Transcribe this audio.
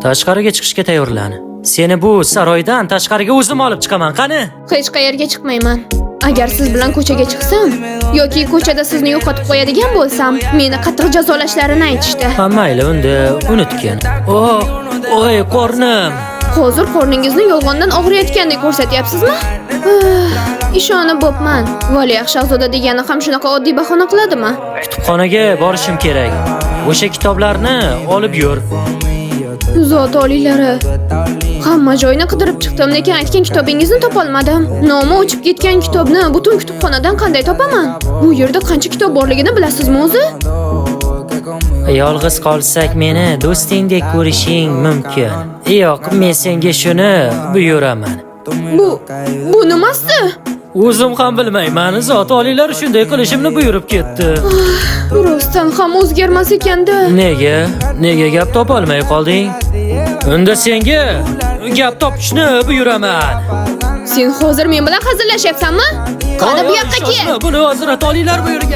Tashqariga chiqishga tayyorlan. Seni bu saroydan tashqariga o'zim olib chiqaman, qani? Hech qayerga chiqmayman. Agar siz bilan ko'chaga chiqsam yoki ko'chada sizni yo'qotib qo'yadigan bo'lsam, meni qattiq jazolashlarini aytishdi. Ha, mayli, unda unutgin. Oy, qornim. Hozir qorningizni yolg'ondan og'riyotgandek ko'rsatyapsizmi? Ishonib bo'pman. Valiahd shahzoda degani ham shunaqa oddiy bahona qiladimi? Kutubxonaga borishim kerak. O'sha kitoblarni olib yur. Zot oliylari. Hamma joyni qidirib chiqdim, lekin aytgan kitobingizni topolmadim. Nomi o'chib ketgan kitobni butun kutubxonadan qanday topaman? Bu yerda qancha kitob borligini bilasizmi o'zi? Yolg'iz qolsak meni do'stingdek ko'rishing mumkin. Yo'q, men senga shuni buyuraman. Bu nimasi? O'zim ham bilmayman. Zot oliylari shunday qilishimni buyurib ketdi. Rostdan ham o'zgarmas ekanda. Nega gap topolmay qolding? Unda senga gap topishni buyuraman. Sen hozir men bilan hazillashyapsanmi? Qani bu yoqqa kel. Buni hozir oliylari buyurgan.